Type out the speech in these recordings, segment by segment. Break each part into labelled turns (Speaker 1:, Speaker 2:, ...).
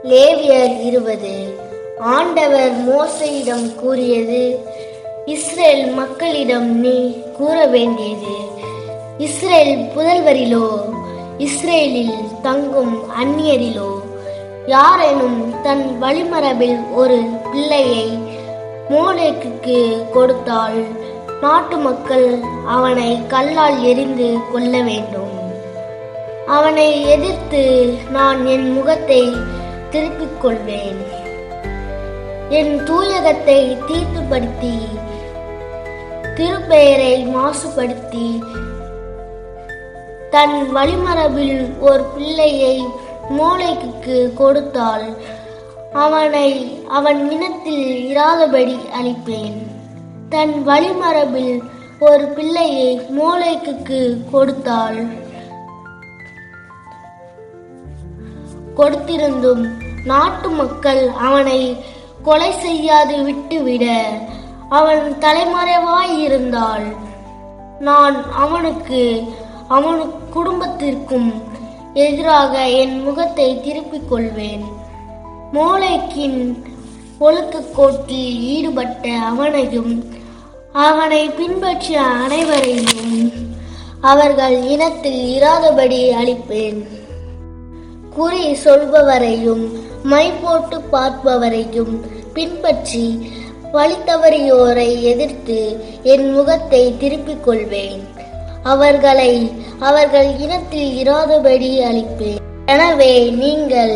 Speaker 1: லேவியர் 20. ஆண்டவர் மோசேயிடம் கூறியது: இஸ்ரேல் மக்களிடம் நீ கூற வேண்டியது: இஸ்ரேல் புதல்வரிலோ இஸ்ரேலில் தங்கும் அந்நியரிலோ யாரேனும் தன் வழிமரபில் ஒரு பிள்ளையை மோளேக்குக்கு கொடுத்தால் நாட்டு மக்கள் அவனை கல்லால் எறிந்து கொல்ல வேண்டும். அவனை எதிர்த்து நான் என் முகத்தை திருப்பிக் கொள்வேன். என் தூயகத்தை தீட்டுப்படுத்தி திருப்பெயரை மாசுபடுத்தி தன் வழிமரபில் ஒரு பிள்ளையை மோளேக்குக்கு கொடுத்தால் அவனை அவன் இனத்தில் இராதபடி அழிப்பேன். தன் வழிமரபில் ஒரு பிள்ளையை மோளேக்குக்கு கொடுத்திருந்தும் நாட்டு மக்கள் அவனை கொலை செய்யாது விட்டுவிட அவன் தலைமறைவாய் இருந்தால் நான் அவனு குடும்பத்திற்கும் எதிராக என் முகத்தை திருப்பிக் கொள்வேன். மோளேக்கின் ஒழுக்கக்கோட்டில் ஈடுபட்ட அவனையும் அவனை பின்பற்றிய அனைவரையும் அவர்கள் இனத்தில் இராதபடி அழிப்பேன். குறி சொல்பவரையும் மை போட்டு பார்ப்பவரையும் பின்பற்றி வழி தவறியோரை எதிர்த்து என் முகத்தை திருப்பிக் கொள்வேன். அவர்கள் இனத்தில் இராதபடி அழிப்பேன். எனவே நீங்கள்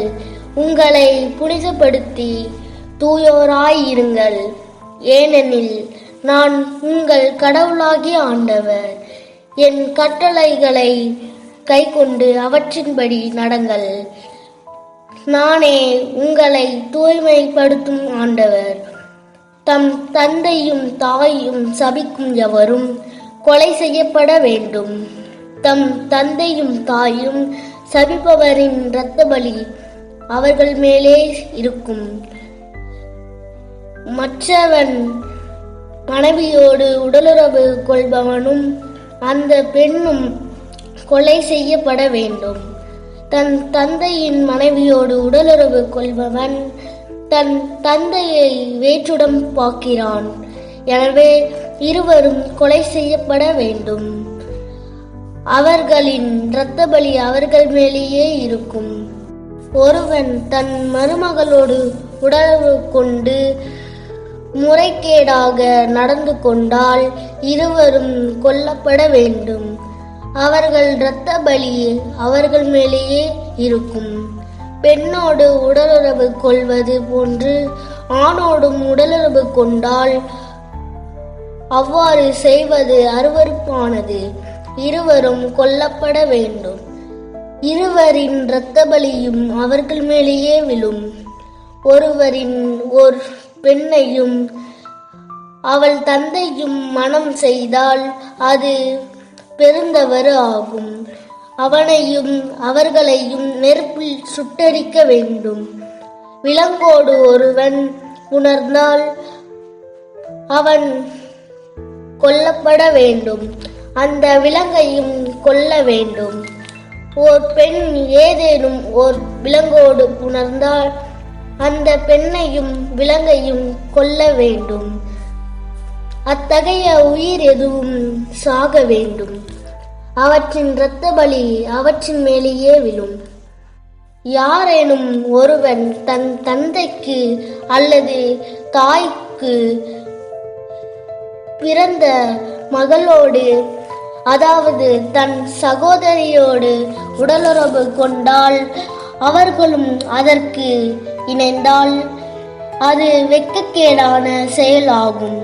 Speaker 1: உங்களை புனிதப்படுத்தி தூயோராயிருங்கள், ஏனெனில் நான் உங்கள் கடவுளாகிய ஆண்டவர். என் கட்டளைகளை கைக்கொண்டு அவற்றின்படி நடங்கள். நானே உங்களை தூய்மைப்படுத்தும் ஆண்டவர். தம் தந்தையும் தாயும் சபிக்கும் எவரும் கொலை செய்யப்பட வேண்டும். தம் தந்தையும் தாயும் சபிப்பவரின் இரத்த பலி அவர்கள் மேலே இருக்கும். மற்றவன் மனைவியோடு உடலுறவு கொள்பவனும் அந்த பெண்ணும் கொலை செய்யப்பட வேண்டும். தன் தந்தையின் மனைவியோடு உடலுறவு கொள்பவன் தன் தந்தையை வேற்றுடம் பார்க்கிறான். எனவே இருவரும் கொலை செய்யப்பட வேண்டும். அவர்களின் இரத்த பலி அவர்கள் மேலேயே இருக்கும். ஒருவன் தன் மருமகளோடு உடலுறவு கொண்டு முறைகேடாக நடந்து கொண்டால் இருவரும் கொல்லப்பட வேண்டும். அவர்கள் இரத்த பலி அவர்கள் மேலேயே இருக்கும். பெண்ணோடு உடலுறவு கொள்வது போன்று ஆணோடும் உடலுறவு கொண்டால் அவ்வாறு செய்வது அருவருப்பானது. இருவரும் கொல்லப்பட வேண்டும். இருவரின் இரத்த பலியும் அவர்கள் மேலேயே விழும். ஒருவரின் ஒரு பெண்ணையும் அவள் தந்தையும் மணம் செய்தால் அது பெருந்தவறு ஆகும். அவனையும் அவர்களையும் நெருப்பில் சுட்டெரிக்க வேண்டும். விலங்கோடு ஒருவன் புணர்ந்தால் அவன் கொல்லப்பட வேண்டும். அந்த விலங்கையும் கொல்ல வேண்டும். ஓர் பெண் ஏதேனும் ஓர் விலங்கோடு புணர்ந்தால் அந்த பெண்ணையும் விலங்கையும் கொல்ல வேண்டும். அத்தகைய உயிர் எதுவும் சாக வேண்டும். அவற்றின் இரத்த பலி அவற்றின் மேலேயே விழும். யாரேனும் ஒருவன் தன் தந்தைக்கு அல்லது தாய்க்கு பிறந்த மகளோடு, அதாவது தன் சகோதரியோடு உடலுறவு கொண்டால் அவர்களும் அதற்கு இணைந்தால் அது வெட்கக்கேடான செயலாகும்.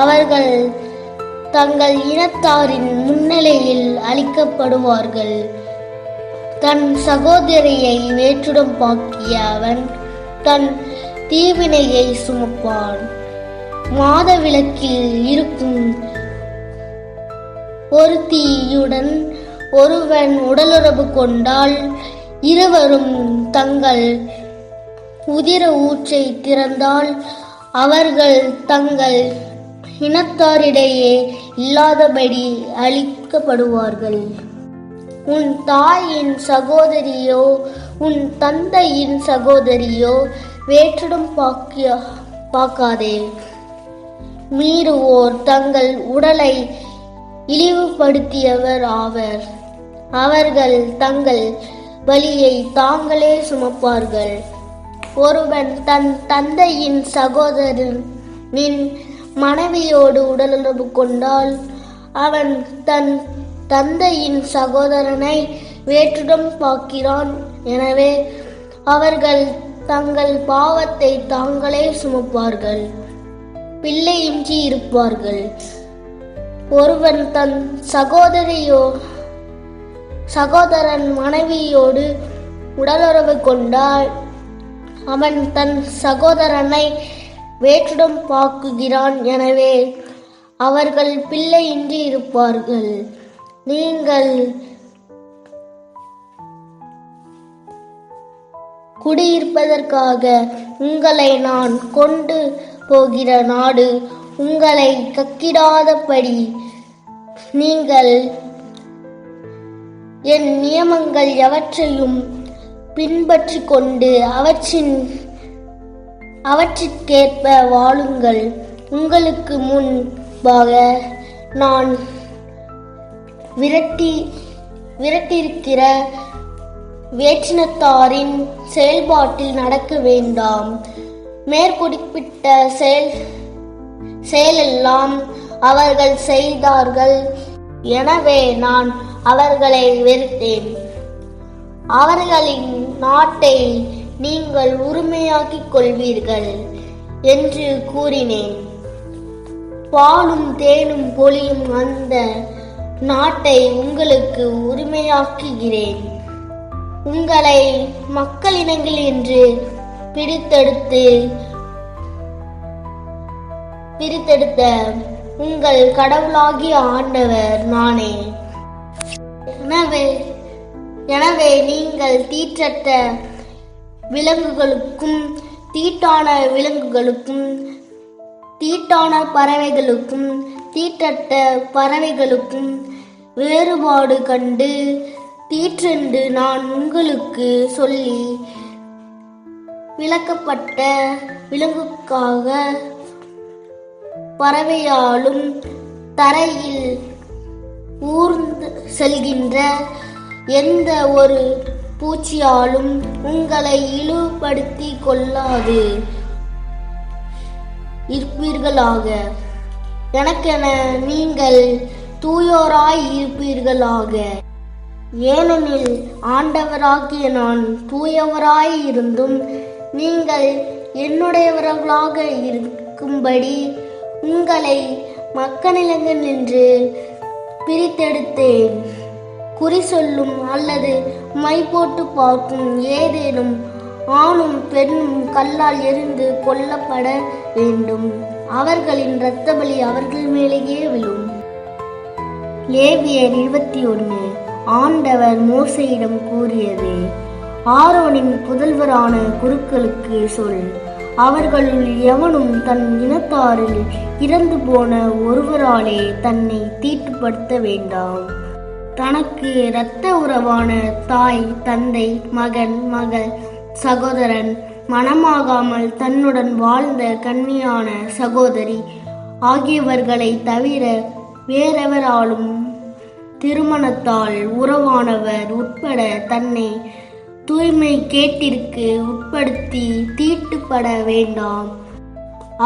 Speaker 1: அவர்கள் தங்கள் இனத்தாரின் முன்னிலையில் அழிக்கப்படுவார்கள். தன் சகோதரியை வேற்றுடம் பாக்கிய அவன் தன் தீவினையை சுமப்பான். மாதவிலக்கில் இருக்கும் ஒருத்தியுடன் ஒருவன் உடலுறவு கொண்டால் இருவரும் தங்கள் உதிர ஊற்றை திறந்தால் அவர்கள் தங்கள் இனத்தாரிடையே இல்லாதபடி அழிக்கப்படுவார்கள். உன் தாயின் சகோதரியோ உன் தந்தையின் சகோதரியோ வேற்றிடம் பார்க்காதே. மீறுவோர் தங்கள் உடலை இழிவுபடுத்தியவர் ஆவர். அவர்கள் தங்கள் பலியை தாங்களே சுமப்பார்கள். ஒருவன் தன் தந்தையின் சகோதரனின் மனைவியோடு உடலுறவு கொண்டால் அவன் தன் தந்தையின் சகோதரனை வேற்றிடம் பார்க்கிறான். எனவே அவர்கள் தங்கள் பாவத்தை தாங்களே சுமப்பார்கள், பிள்ளையின்றி இருப்பார்கள். ஒருவன் தன் சகோதரன் மனைவியோடு உடலுறவு கொண்டால் அவன் தன் சகோதரனை வேற்றிடம் பார்க்குகிறான். எனவே அவர்கள் பிள்ளையின்றி இருப்பார்கள். நீங்கள் குடியிருப்பதற்காக உங்களை நான் கொண்டு போகிற நாடு உங்களை கக்கிடாதபடி நீங்கள் என் நியமங்கள் எவற்றையும் பின்பற்றி கொண்டு அவற்றிற்கேற்ப வாழுங்கள். உங்களுக்கு முன்பாக நான் விரட்டியிருக்கிற வேற்றினத்தாரின் செயல்பாட்டில் நடக்க வேண்டாம். மேற்குறிப்பிட்ட செயலெல்லாம் அவர்கள் செய்தார்கள். எனவே நான் அவர்களை வெறுத்தேன். அவர்களின் நாட்டை நீங்கள் உரிமையாக்கிக் கொள்வீர்கள் என்று கூறினேன். பாலும் தேனும் பொழியும் அந்த நாட்டை உங்களுக்கு உரிமையாக்குகிறேன். உங்களை மக்களினங்கள் என்று பிரித்தெடுத்த உங்கள் கடவுளாகிய ஆண்டவர் நானே. எனவே நீங்கள் தீற்றற்ற விலங்குகளுக்கும் தீட்டான விலங்குகளுக்கும் தீட்டான பறவைகளுக்கும் தீற்றற்ற பறவைகளுக்கும் வேறுபாடு கண்டு தீற்றென்று நான் உங்களுக்கு சொல்லி விளக்கப்பட்ட விலங்குக்காக பறவையாலும் தரையில் ஊர்ந்து செல்கின்ற எந்த ஒரு பூச்சியாலும் உங்களை இழிவுபடுத்தி கொள்ளாது இருப்பீர்களாக. எனக்கென நீங்கள் தூயோராய் இருப்பீர்களாக. ஏனெனில் ஆண்டவராகிய நான் தூயவராய் இருந்தும் நீங்கள் என்னுடையவர்களாக இருக்கும்படி உங்களை மக்களினங்கள் என்று பிரித்தெடுத்தேன். குறி சொல்லும் அல்லது மை போட்டு பார்க்கும் ஏதேனும் ஆணும் பெண்ணும் கல்லால் எறிந்து கொல்லப்பட வேண்டும். அவர்களின் இரத்த பலி அவர்கள் மேலேயே விழும். லேவியர் 21. ஆண்டவர் மோசேயிடம் கூறியது: ஆரோனின் புதல்வரான குருக்களுக்கு சொல், அவர்களுள் எவனும் தன் இனத்தாரில் இறந்து போன ஒருவராலே தன்னை தீட்டுப்படுத்த வேண்டாம். தனக்கு இரத்த உறவான தாய், தந்தை, மகன், மகள், சகோதரன், மணமாகாமல் தன்னுடன் வாழ்ந்த கன்னியான சகோதரி ஆகியவர்களை தவிர வேறெவராலும் திருமணத்தால் உறவானவர் உட்பட தன்னை தூய்மை கேட்டிற்கு உட்படுத்தி தீட்டுப்பட வேண்டாம்.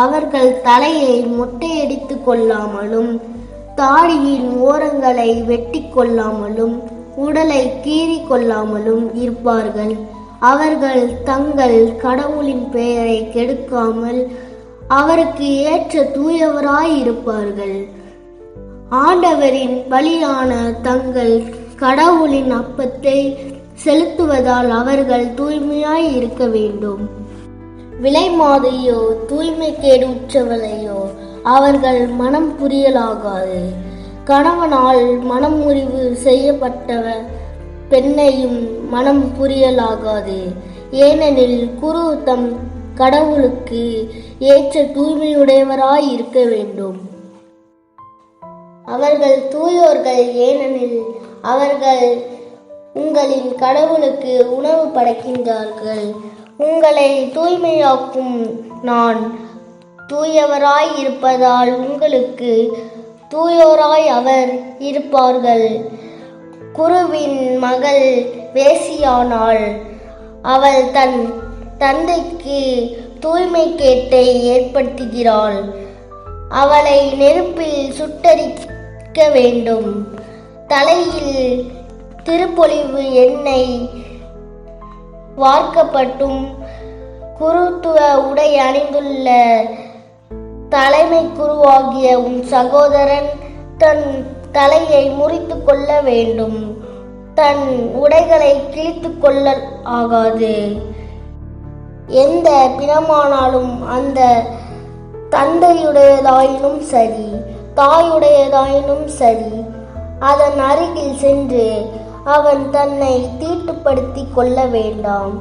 Speaker 1: அவர்கள் தலையை மொட்டையடித்து கொள்ளாமலும் தாடியின் ஓரங்களை வெட்டி கொள்ளாமலும் உடலை கீறி கொள்ளாமலும் இருப்பார்கள். அவர்கள் தங்கள் கடவுளின் பெயரை கெடுக்காமல் அவருக்கு ஏற்ற தூயவராய் இருப்பார்கள். ஆண்டவரின் பலியான தங்கள் கடவுளின் அப்பத்தை செலுத்துவதால் அவர்கள் தூய்மையாய் இருக்க வேண்டும். விலை மாதையோ தூய்மைக்கேடு உற்றவளையோ அவர்கள் மனம் புரியலாகாது. கணவனால் மனம் முறிவு செய்யப்பட்டவ பெண்ணையும் மனம் புரியலாகாது. ஏனெனில் குரு தம் கடவுளுக்கு ஏற்ற தூய்மையுடையவராய் இருக்க வேண்டும். அவர்கள் தூயோர்கள், ஏனெனில் அவர்கள் உங்களின் கடவுளுக்கு உணவு படைக்கின்றார்கள். உங்களை தூய்மையாக்கும் நான் தூயவராய் இருப்பதால் உங்களுக்கு தூயோராய் அவர் இருப்பார்கள். குருவின் மகள் வேசியானால் அவள் தன் தந்தைக்கு தூய்மை கேட்டை ஏற்படுத்துகிறாள். அவளை நெருப்பில் சுட்டரிக்க வேண்டும். தலையில் திருப்பொழிவு எண்ணெய் வார்க்கப்பட்டும் குருத்துவ உடை அணிந்துள்ள தலைமை குருவாகிய உன் சகோதரன் தன் தலையை முறித்து கொள்ள வேண்டும். தன் உடைகளை கிழித்து கொள்ள ஆகாது. எந்த பிணமானாலும் அந்த தந்தையுடையதாயினும் சரி தாயுடையதாயினும் சரி அதன் அருகில் சென்று அவன் தன்னை தீட்டுப்படுத்தி கொள்ள வேண்டாம்.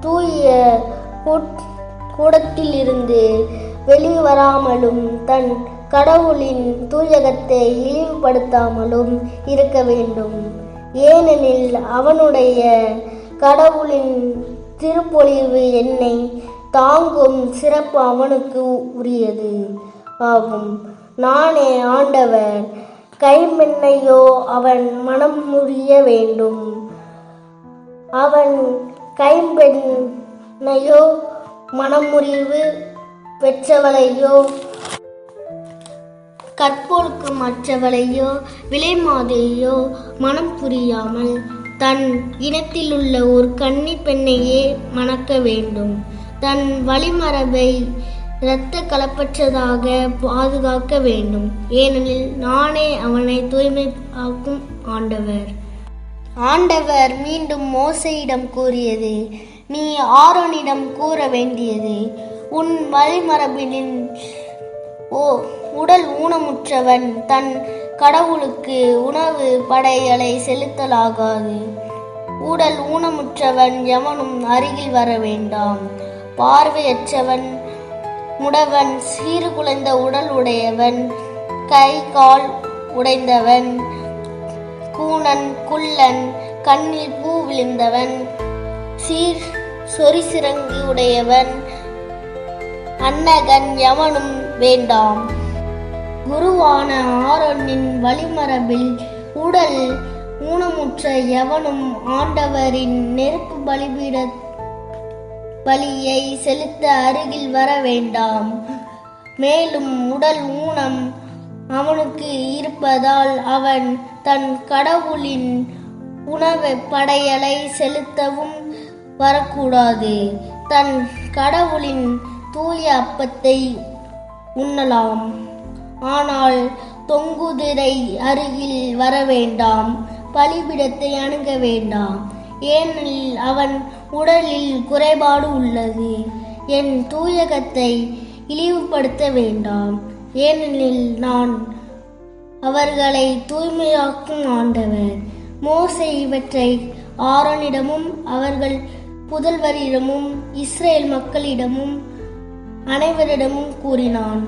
Speaker 1: தூய கூடத்திலிருந்து வெளிவராமலும் தன் கடவுளின் தூயகத்தை இழிவுபடுத்தாமலும் இருக்க வேண்டும். ஏனெனில் அவனுடைய கடவுளின் திருப்பொழிவு எண்ணெய் தாங்கும் சிறப்பு அவனுக்கு உரியது ஆகும். நானே ஆண்டவர். கைம்பெண்ணையோ அவன் மனம் முறிய வேண்டும். அவன் கைம்பெண்ணையோ மனமுறிவு பெற்றவளையோ கற்போலுக்கு மற்றவளையோ விலைமாதையோ மனம் புரியாமல் தன் இனத்திலுள்ள ஒரு கன்னி பெண்ணையே மணக்க வேண்டும். தன் வழிமரபை இரத்த கலப்பற்றதாக பாதுகாக்க வேண்டும். ஏனெனில் நானே அவனை தூய்மையாக்கும் ஆண்டவர். ஆண்டவர் மீண்டும் மோசேயிடம் கூறியது, நீ ஆரோனிடம் கூற வேண்டியது, உன் வழிமரபினின் உடல் ஊனமுற்றவன் தன் கடவுளுக்கு உணவு படையலை செலுத்தலாகாது. உடல் ஊனமுற்றவன் எவனும் அருகில் வர வேண்டாம். பார்வையற்றவன், முடவன், சீறு குலைந்த உடல் உடையவன், கை கால் உடைந்தவன், கூனன், குள்ளன், கண்ணில் பூ விழுந்தவன், சொரிசிறங்கு உடையவன், அன்னகன் எவனும் வேண்டாம். குருவான ஆரோனின் வழிமரபில் உடல் ஊனமுற்ற எவனும் ஆண்டவரின் நெருப்பு பலியை செலுத்த அருகில் வர வேண்டாம். மேலும் உடல் ஊனம் அவனுக்கு இருப்பதால் அவன் தன் கடவுளின் உணவு படையலை செலுத்தவும் வரக்கூடாது. தன் கடவுளின் தூய அப்பத்தை உண்ணலாம். ஆனால் தொங்குதிரை அருகில் வர வேண்டாம். பலிபீடத்தை அணுக வேண்டாம். ஏனெனில் அவன் உடலில் குறைபாடு உள்ளது. என் தூயகத்தை இழிவுபடுத்த வேண்டாம். ஏனெனில் நான் அவர்களை தூய்மையாக்கும் ஆண்டவர். மோசே இவற்றை ஆரோனிடமும் அவர்கள் புதல்வரிடமும் இஸ்ரேல் மக்களிடமும் அனைவரிடமும் கூறினான்.